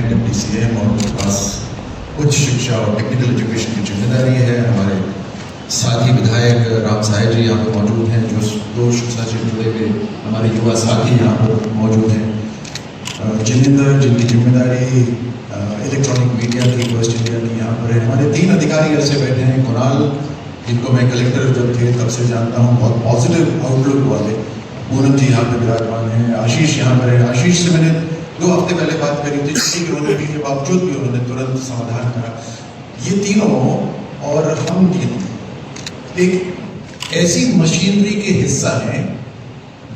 Deputy CM और उनके पास उच्च शिक्षा और टेक्निकल एजुकेशन की जिम्मेदारी है। हमारे साथी विधायक राम साय जी यहाँ पर मौजूद हैं, जो दो शिक्षा से जुड़े हुए हमारे युवा साथी यहाँ पर मौजूद हैं। जिनेंद्र, जिनकी जिम्मेदारी इलेक्ट्रॉनिक मीडिया की वेस्ट इंडिया में यहाँ पर है। हमारे 3 अधिकारी ऐसे बैठे हैं। कुणाल, जिनको मैं कलेक्टर जब थे तब से जानता हूँ, बहुत पॉजिटिव आउटलुक वाले। पूनम जी यहाँ पे विराजमान हैं। आशीष यहाँ पर है। आशीष से मैंने 2 हफ्ते पहले बात करी थी, छुट्टी होने के बावजूद भी उन्होंने तुरंत समाधान करा। ये तीनों और हम तीनों एक ऐसी मशीनरी के हिस्सा हैं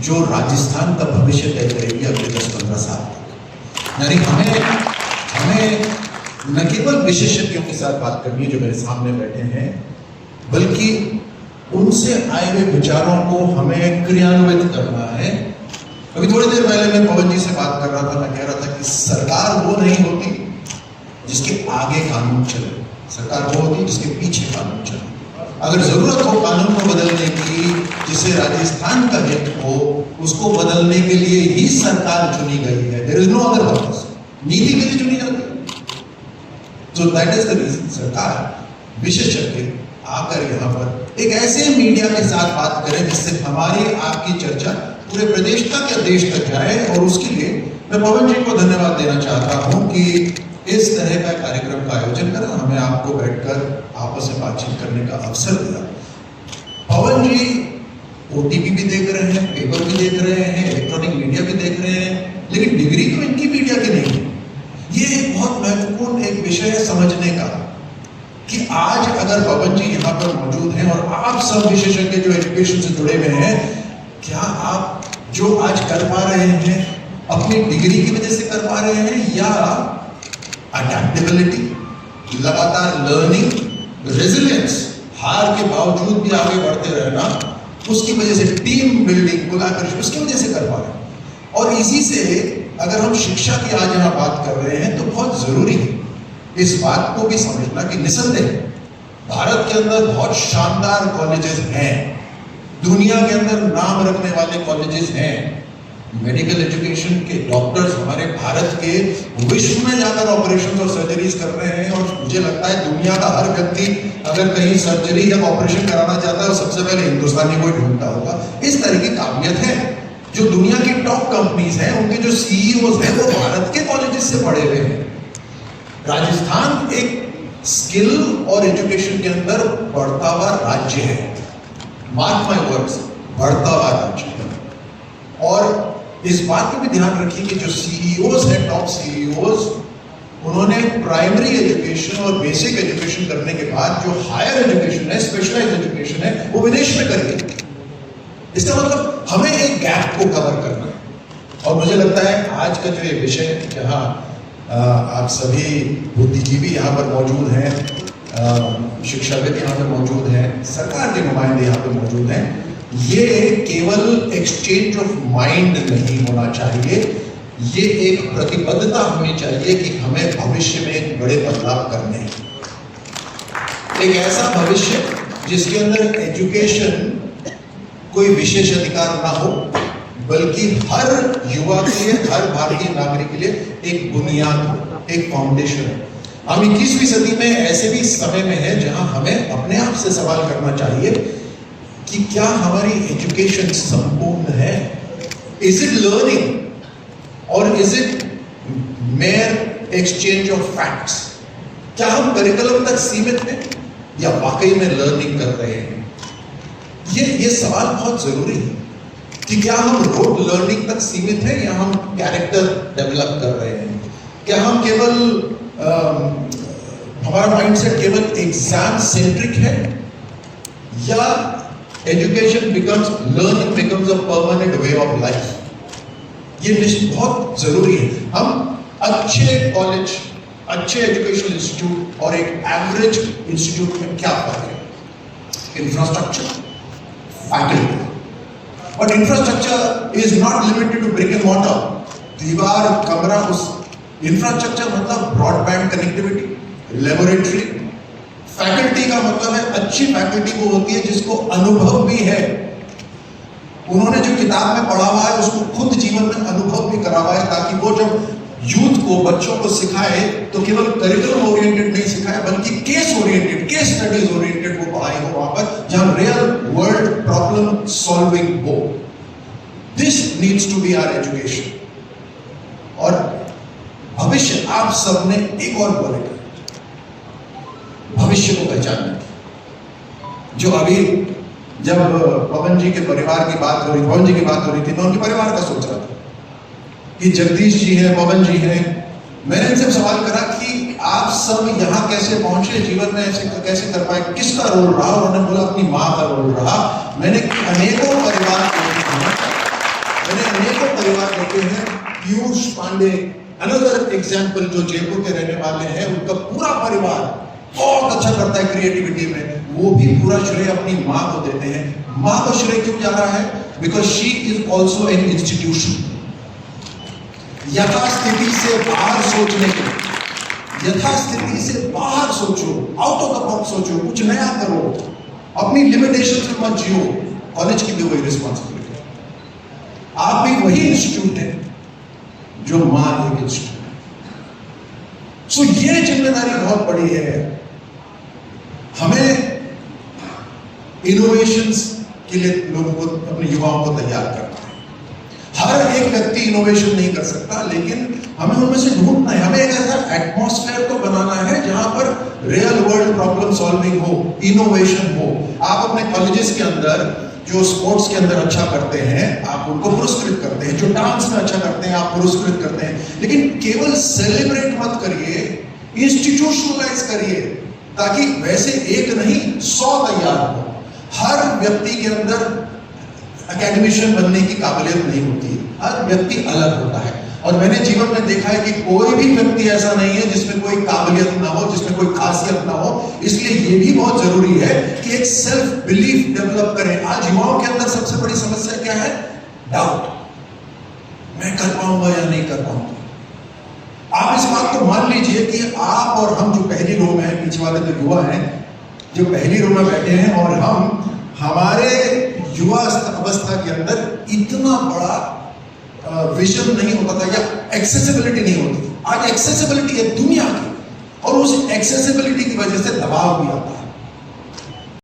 जो राजस्थान का भविष्य तय करेगी अगले 10-15 साल तक। यानी हमें न केवल विशेषज्ञों के साथ बात करनी है जो मेरे सामने बैठे हैं, बल्कि उनसे आए हुए विचारों को हमें क्रियान्वित करना है। अभी थोड़ी देर पहले मैं पवन जी से बात कर रहा था। मैं कह रहा था कि सरकार वो नहीं होती जिसके आगे कानून चले, सरकार वो होती जिसके पीछे कानून चले। अगर जरूरत हो कानून को बदलने की, जिसे राजस्थान का हित हो, उसको बदलने के लिए ही सरकार चुनी गई है। There is no other purpose. नीति के लिए चुनी जाती है। तो दैट इज द रीजन सरकार विशेषज्ञ आकर यहाँ पर एक ऐसे मीडिया के साथ बात करें जिससे हमारी आपकी चर्चा पूरे प्रदेश तक या देश तक जाए। और उसके लिए मैं पवन जी को धन्यवाद देना चाहता हूँ कि इस तरह का कार्यक्रम का आयोजन करा, हमें आपको बैठकर आपस में बातचीत करने का अवसर दिया। पवन जी ओटीपी भी देख रहे हैं, पेपर भी देख रहे हैं, इलेक्ट्रॉनिक मीडिया भी देख रहे हैं, लेकिन डिग्री तो इनकी मीडिया की नहीं है। ये एक बहुत महत्वपूर्ण एक विषय है समझने का कि आज अगर पवन जी यहाँ पर मौजूद हैं और आप सब विशेषज्ञ जो एजुकेशन से जुड़े हुए हैं, क्या आप जो आज कर पा रहे हैं अपनी डिग्री की वजह से कर पा रहे हैं, या अडैप्टेबिलिटी, लगातार लर्निंग, रेजिलियंस, हार के बावजूद भी आगे बढ़ते रहना, उसकी वजह से टीम बिल्डिंग, कोलैबोरेशन, उसकी वजह से कर पा रहे हैं। और इसी से अगर हम शिक्षा की आज यहाँ बात कर रहे हैं तो बहुत जरूरी है इस बात को भी समझना कि निसंदेह भारत के अंदर बहुत शानदार कॉलेजेस हैं, दुनिया के अंदर नाम रखने वाले कॉलेजेस हैं। मेडिकल एजुकेशन के डॉक्टर्स हमारे भारत के विश्व में जाकर ऑपरेशन और सर्जरीज कर रहे हैं। और मुझे लगता है दुनिया का हर व्यक्ति अगर कहीं सर्जरी या ऑपरेशन कराना चाहता है तो सबसे पहले हिंदुस्तानी को ही ढूंढता होगा। इस तरह की काबिलियत है। जो दुनिया की टॉप कंपनीज हैं, उनके जो सीईओज हैं, वो भारत के कॉलेजेस से पढ़े हुए हैं। राजस्थान एक स्किल और एजुकेशन के अंदर बढ़ता हुआ राज्य है। मार्क माय वर्ड्स, बढ़ता हुआ राज्य है। और इस बात को भी ध्यान रखिए कि जो सीईओज हैं, टॉप सीईओज, उन्होंने प्राइमरी एजुकेशन और बेसिक एजुकेशन करने के बाद जो हायर एजुकेशन है, स्पेशलाइज्ड एजुकेशन है, वो विदेश में करिए। इसका मतलब हमें एक गैप को कवर करना है। और मुझे लगता है आज का जो ये विषय, जहाँ आप सभी बुद्धिजीवी यहाँ पर मौजूद हैं, शिक्षाविद यहाँ पर मौजूद हैं, सरकार के नुमाइंदे यहाँ पर मौजूद हैं, ये केवल एक्सचेंज ऑफ माइंड नहीं होना चाहिए। ये एक प्रतिबद्धता होनी चाहिए कि हमें भविष्य में एक बड़े बदलाव करने हैं। एक ऐसा भविष्य जिसके अंदर एजुकेशन कोई विशेष अधिकार ना हो, बल्कि हर युवा के लिए, हर भारतीय नागरिक के लिए एक बुनियाद हो, एक फाउंडेशन हो। हम 21वीं सदी में ऐसे भी समय में है जहां हमें अपने आप से सवाल करना चाहिए कि क्या हमारी एजुकेशन संपूर्ण है? इज इट लर्निंग और is it mayor exchange of facts? क्या हम करिकुलम तक सीमित हैं या वाकई में लर्निंग कर रहे हैं? ये सवाल बहुत जरूरी है कि क्या हम रोड लर्निंग तक सीमित है या हम कैरेक्टर डेवलप कर रहे हैं? क्या हम केवल हमारा माइंडसेट केवल एग्जाम सेंट्रिक है, या education becomes, learning becomes a permanent way of life? ये बहुत जरूरी है। हम अच्छे कॉलेज, अच्छे एजुकेशनल इंस्टीट्यूट और एक एवरेज इंस्टीट्यूट में क्या फर्क है? Infrastructure, faculty. But infrastructure is not limited to brick and mortar, दीवार, कमरा। उस इंफ्रास्ट्रक्चर मतलब ब्रॉडबैंड कनेक्टिविटी, लेबोरेटरी। फैकल्टी का मतलब है अच्छी फैकल्टी वो होती है जिसको अनुभव भी है, उन्होंने जो किताब में पढ़ा हुआ है उसको खुद जीवन में अनुभव भी करा हुआ है, ताकि वो जब यूथ को, बच्चों को सिखाए तो केवल करिकुलम ओरिएंटेड नहीं सिखाए, बल्कि case oriented, case studies oriented वो पढ़ाई हो वहां पर, जहां रियल वर्ल्ड प्रॉब्लम सॉल्विंग हो। This needs to be our education. और भविष्य आप सबने एक और बोलेगा, भविष्य को पहचानने की। जो अभी जब पवन जी के परिवार की बात हो रही, पवन जी की बात हो रही थी, मैं उनके परिवार का सोच रहा था कि जगदीश जी हैं, पवन जी हैं। मैंने इनसे सवाल करा कि आप सब यहाँ कैसे पहुंचे, जीवन में ऐसे कैसे कर पाए, किसका रोल रहा? उन्होंने बोला अपनी माँ का रोल रहा। मैंने अनेकों परिवार देखे हैं। पीयूष पांडे, अनदर एग्जाम्पल, जो जयपुर के रहने वाले हैं, उनका पूरा परिवार बहुत अच्छा करता है क्रिएटिविटी में। वो भी पूरा श्रेय अपनी माँ को देते हैं। माँ को श्रेय क्यों जा रहा है? Because she is also an institution. यथास्थिति से बाहर सोचने के, यथास्थिति से बाहर सोचो, आउट ऑफ द बॉक्स सोचो, कुछ नया करो, अपनी लिमिटेशन से मत जियो। कॉलेज की भी वही रिस्पॉन्सिबिलिटी। आप भी वही इंस्टीट्यूट है जो मां एक इंस्टीट्यूट है। सो ये जिम्मेदारी बहुत बड़ी है। हमें इनोवेशंस के लिए लोगों को, अपने युवाओं को तैयार करना है। हर एक व्यक्ति इनोवेशन नहीं कर सकता, लेकिन हमें उनमें से ढूंढना है। हमें एक ऐसा एटमॉस्फेयर तो बनाना है जहां पर रियल वर्ल्ड प्रॉब्लम सॉल्विंग हो, इनोवेशन हो। आप अपने कॉलेजेस के अंदर जो स्पोर्ट्स के अंदर अच्छा करते हैं, आप उनको पुरस्कृत करते हैं। जो डांस में अच्छा करते हैं, आप पुरस्कृत करते हैं। लेकिन केवल सेलिब्रेट मत करिए, इंस्टीट्यूशनलाइज करिए, ताकि वैसे एक नहीं 100 तैयार हो। हर व्यक्ति के अंदर एकेडमिशियन बनने की काबिलियत नहीं होती। हर व्यक्ति अलग होता है। और मैंने जीवन में देखा है कि कोई भी व्यक्ति ऐसा नहीं है जिसमें कोई काबिलियत ना हो, जिसमें कोई खासियत ना हो। इसलिए ये भी बहुत जरूरी है कि एक सेल्फ बिलीफ डेवलप करें। आज युवाओं के अंदर सबसे बड़ी समस्या क्या है? डाउट। मैं कर पाऊंगा या नहीं कर पाऊंगा। आप इस बात को मान लीजिए कि आप और हम जो पहली रो में हैं, पीछे वाले तो युवा हैं जो पहली रो में बैठे हैं, और हम, हमारे युवा अवस्था के अंदर इतना बड़ा विजन नहीं होता था, या एक्सेसिबिलिटी नहीं होती थी। आज एक्सेसिबिलिटी है दुनिया की, और उस एक्सेसिबिलिटी की वजह से दबाव भी आता है।